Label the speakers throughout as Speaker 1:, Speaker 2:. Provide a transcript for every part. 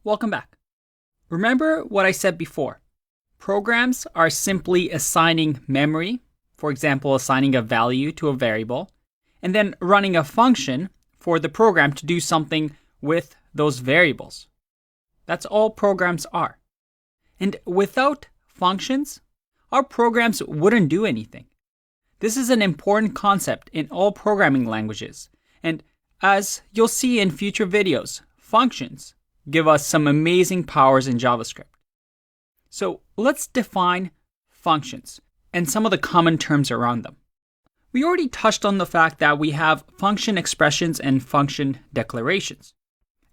Speaker 1: Welcome back. Remember what I said before. Programs are simply assigning memory, for example, assigning a value to a variable, and then running a function for the program to do something with those variables. That's all programs are. And without functions, our programs wouldn't do anything. This is an important concept in all programming languages. And as you'll see in future videos, functions give us some amazing powers in JavaScript. So let's define functions and some of the common terms around them. We already touched on the fact that we have function expressions and function declarations.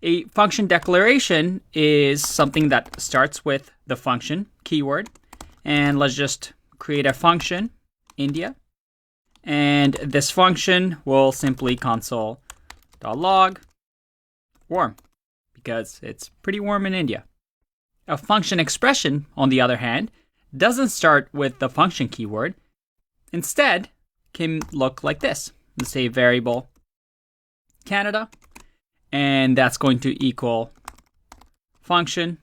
Speaker 1: A function declaration is something that starts with the function keyword. And let's just create a function, India. And this function will simply console.log warm, because it's pretty warm in India. A function expression, on the other hand, doesn't start with the function keyword. Instead, can look like this. Let's say variable Canada, and that's going to equal function.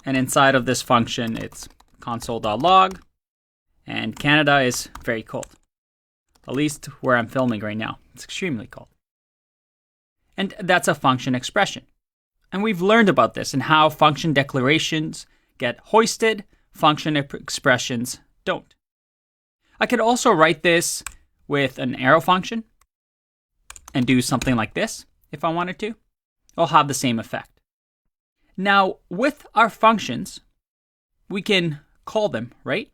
Speaker 1: And inside of this function, it's console.log, and Canada is very cold. At least where I'm filming right now, it's extremely cold. And that's a function expression. And we've learned about this and how function declarations get hoisted, function expressions don't. I could also write this with an arrow function and do something like this if I wanted to. It'll have the same effect. Now, with our functions, we can call them, right?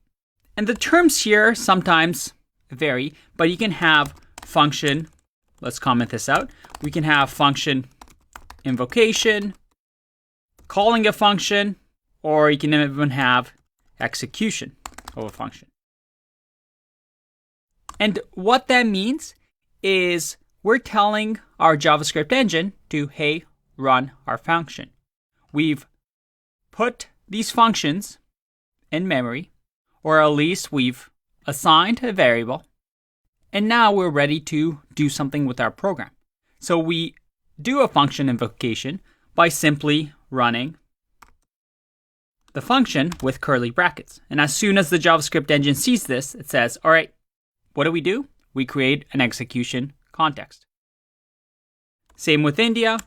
Speaker 1: And the terms here sometimes vary, but you can have function, let's comment this out. We can have function invocation, calling a function, or you can even have execution of a function. And what that means is we're telling our JavaScript engine to, hey, run our function. We've put these functions in memory, or at least we've assigned a variable, and now we're ready to do something with our program. So we do a function invocation by simply running the function with curly brackets. And as soon as the JavaScript engine sees this, it says, all right, what do? We create an execution context. Same with India.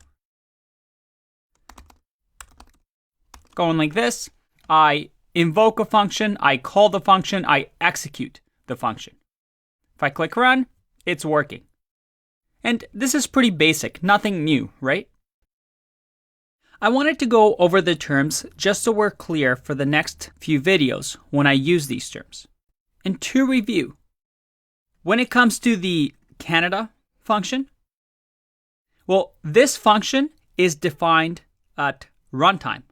Speaker 1: Going like this, I invoke a function, I call the function, I execute the function. If I click run, it's working. And this is pretty basic, nothing new, right? I wanted to go over the terms just so we're clear for the next few videos when I use these terms. And to review, when it comes to the Canada function, well, this function is defined at runtime.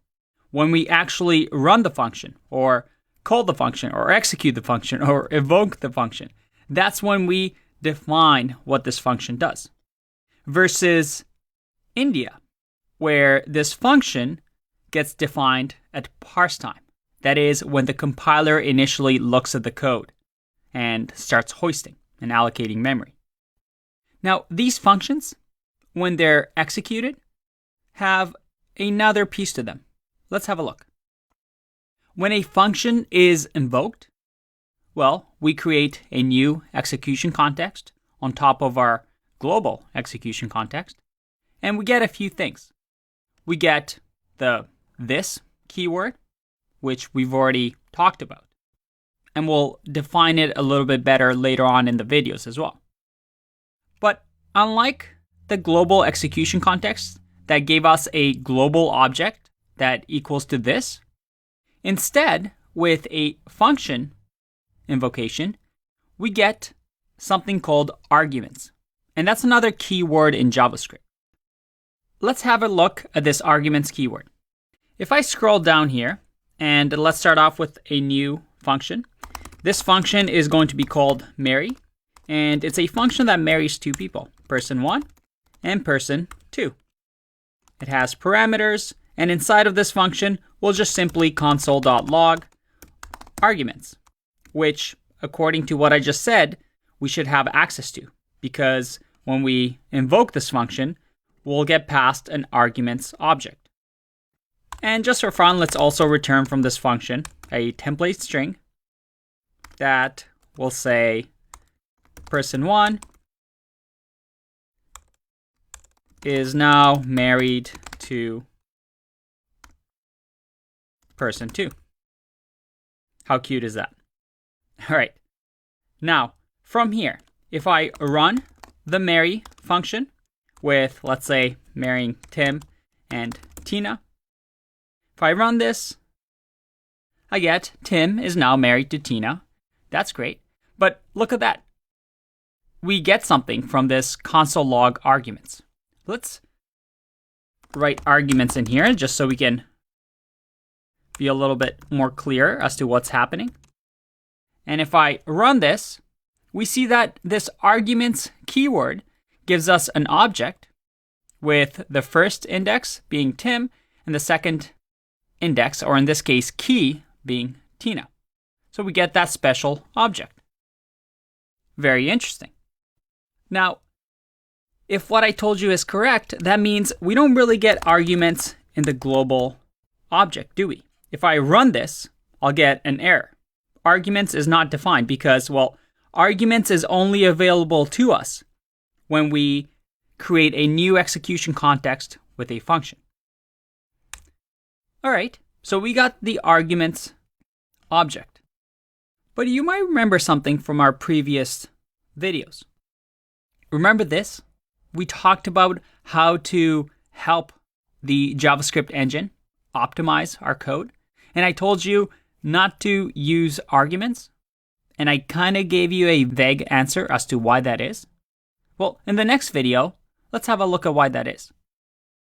Speaker 1: When we actually run the function, or call the function, or execute the function, or evoke the function, that's when we define what this function does. Versus India, where this function gets defined at parse time. That is when the compiler initially looks at the code and starts hoisting and allocating memory. Now, these functions, when they're executed, have another piece to them. Let's have a look. When a function is invoked, well, we create a new execution context on top of our global execution context, and we get a few things. We get the this keyword, which we've already talked about, and we'll define it a little bit better later on in the videos as well. But unlike the global execution context that gave us a global object that equals to this, instead, with a function invocation, we get something called arguments. And that's another keyword in JavaScript. Let's have a look at this arguments keyword. If I scroll down here, and let's start off with a new function. This function is going to be called Mary, and it's a function that marries two people, person 1 and person 2. It has parameters, and inside of this function, we'll just simply console.log arguments, which, according to what I just said, we should have access to, because when we invoke this function, we'll get passed an arguments object. And just for fun, let's also return from this function a template string that will say person 1 is now married to person 2. How cute is that? All right. Now, from here, if I run the marry function with, let's say, marrying Tim and Tina, if I run this, I get Tim is now married to Tina. That's great. But look at that. We get something from this console log arguments. Let's write arguments in here just so we can be a little bit more clear as to what's happening. And if I run this, we see that this arguments keyword gives us an object with the first index being Tim and the second index, or in this case, key, being Tina. So we get that special object. Very interesting. Now, if what I told you is correct, that means we don't really get arguments in the global object, do we? If I run this, I'll get an error. Arguments is not defined because, well, arguments is only available to us when we create a new execution context with a function. All right, so we got the arguments object. But you might remember something from our previous videos. Remember this? We talked about how to help the JavaScript engine optimize our code. And I told you not to use arguments. And I kind of gave you a vague answer as to why that is. Well, in the next video, let's have a look at why that is.